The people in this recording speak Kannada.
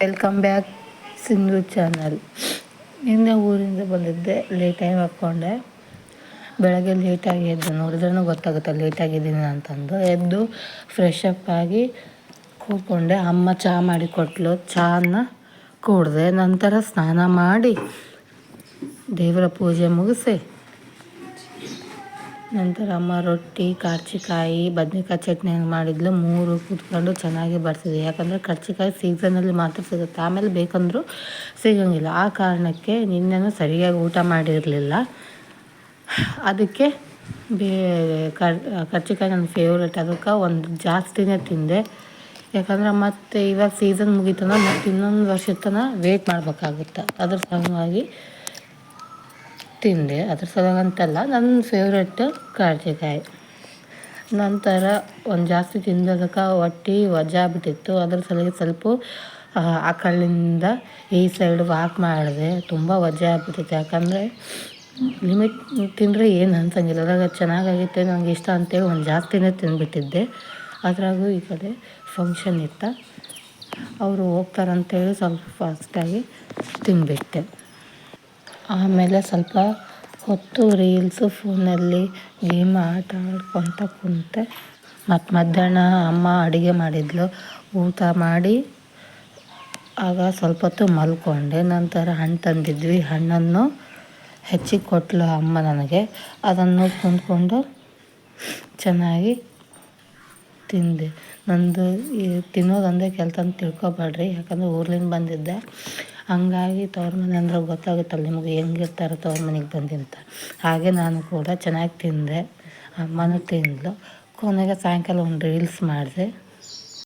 Welcome back Sindhu channel. ನಿನ್ನೆ ಊರಿಂದ ಬಂದಿದ್ದೆ, ಲೇಟಾಗಿ ಹಾಕ್ಕೊಂಡೆ. ಬೆಳಗ್ಗೆ ಲೇಟಾಗಿ ಎದ್ದು ನೋಡಿದ್ರೂ ಗೊತ್ತಾಗುತ್ತೆ ಲೇಟಾಗಿದ್ದೀನಿ ಅಂತಂದು. ಎದ್ದು ಫ್ರೆಶ್ ಅಪ್ ಆಗಿ ಕೂತ್ಕೊಂಡೆ. ಅಮ್ಮ ಚಹಾ ಮಾಡಿ ಕೊಟ್ಟಲು. ಚಹಾನ ಕುಡಿದೆ. ನಂತರ ಸ್ನಾನ ಮಾಡಿ ದೇವರ ಪೂಜೆ ಮುಗಿಸಿ ನಂತರ ಅಮ್ಮ ರೊಟ್ಟಿ, ಕರ್ಜಿಕಾಯಿ, ಬದ್ನೆಕಾಯಿ ಚಟ್ನಿ ಮಾಡಿದ್ಲು. 3 ಕೂತ್ಕೊಂಡು ಚೆನ್ನಾಗಿ ಬರ್ತಿದೆ. ಯಾಕಂದರೆ ಕರ್ಜಿಕಾಯಿ ಸೀಸನಲ್ಲಿ ಮಾತ್ರ ಸಿಗುತ್ತೆ, ಆಮೇಲೆ ಬೇಕಂದರೂ ಸಿಗೋಂಗಿಲ್ಲ. ಆ ಕಾರಣಕ್ಕೆ ನಿನ್ನೆನೂ ಸರಿಯಾಗಿ ಊಟ ಮಾಡಿರಲಿಲ್ಲ. ಅದಕ್ಕೆ ಕರ್ಜಿಕಾಯಿ ನನ್ನ ಫೇವ್ರೇಟ್. ಅದಕ್ಕೆ ಒಂದು ಜಾಸ್ತಿನೇ ತಿಂದೆ. ಯಾಕಂದ್ರೆ ಮತ್ತೆ ಇವಾಗ ಸೀಸನ್ ಮುಗಿತನ ಮತ್ತು ಇನ್ನೊಂದು ವರ್ಷದ ತನಕ ವೇಟ್ ಮಾಡಬೇಕಾಗುತ್ತೆ. ಅದ್ರ ಸಲುವಾಗಿ ತಿಂದೆ. ಅದ್ರ ಸಲುವಾಗಂತಲ್ಲ, ನನ್ನ ಫೇವ್ರೆಟ್ ಕರ್ಜಿಕಾಯಿ. ನಂತರ ಒಂದು ಜಾಸ್ತಿ ತಿಂದದಕ್ಕೆ ಹೊಟ್ಟೆ ವಜಾಗ್ಬಿಟ್ಟಿತ್ತು. ಅದ್ರ ಸಲುವಾಗಿ ಸ್ವಲ್ಪ ಆ ಕಡೆಯಿಂದ ಈ ಸೈಡ್ ವಾಕ್ ಮಾಡಿದೆ. ತುಂಬ ವಜಾ ಆಗ್ಬಿಟ್ಟಿತ್ತು. ಯಾಕಂದರೆ ಲಿಮಿಟ್ ತಿಂದರೆ ಏನು ಅನ್ಸಂಗಿಲ್ಲ. ಅದ್ರಾಗ ಚೆನ್ನಾಗಾಗಿತ್ತೆ, ನನಗೆ ಇಷ್ಟ ಅಂತೇಳಿ ಒಂದು ಜಾಸ್ತಿನೇ ತಿಂದುಬಿಟ್ಟಿದ್ದೆ. ಅದ್ರಾಗೂ ಈ ಕಡೆ ಫಂಕ್ಷನ್ ಇತ್ತು, ಅವರು ಹೋಗ್ತಾರಂತೇಳಿ ಸ್ವಲ್ಪ ಫಾಸ್ಟಾಗಿ ತಿಂದುಬಿಟ್ಟೆ. ಆಮೇಲೆ ಸ್ವಲ್ಪ ಹೊತ್ತು ರೀಲ್ಸು, ಫೋನಲ್ಲಿ ಗೇಮ್ ಆಟ ಆಡ್ಕೊತ ಕುಂತೆ. ಮತ್ತು ಮಧ್ಯಾಹ್ನ ಅಮ್ಮ ಅಡುಗೆ ಮಾಡಿದ್ಲು. ಊಟ ಮಾಡಿ ಆಗ ಸ್ವಲ್ಪ ಹೊತ್ತು ಮಲ್ಕೊಂಡೆ. ನಂತರ ಹಣ್ಣು ತಂದಿದ್ವಿ, ಹಣ್ಣನ್ನು ಹೆಚ್ಚಿಗೆ ಕೊಟ್ಟಳು ಅಮ್ಮ ನನಗೆ. ಅದನ್ನು ಕುಂತ್ಕೊಂಡು ಚೆನ್ನಾಗಿ ತಿಂದೆ. ನಂದು ಈ ತಿನ್ನೋದೊಂದೇ ಕೆಲಸ ಅಂತ ತಿಳ್ಕೊಬೇಡ್ರಿ, ಯಾಕಂದರೆ ಊರ್ಲಿಂದ ಬಂದಿದ್ದೆ. ಹಂಗಾಗಿ ತವ್ರ ಮನೆ ಅಂದ್ರೆ ಗೊತ್ತಾಗುತ್ತಲ್ಲ ನಿಮಗೆ ಹೆಂಗಿರ್ತಾರೆ ತವ್ರ ಮನೆಗೆ ಬಂದಿಂತ. ಹಾಗೆ ನಾನು ಕೂಡ ಚೆನ್ನಾಗಿ ತಿಂದೆ, ಅಮ್ಮನೂ ತಿಂದಳು. ಕೊನೆಗೆ ಸಾಯಂಕಾಲ ಒಂದು ರೀಲ್ಸ್ ಮಾಡಿದೆ.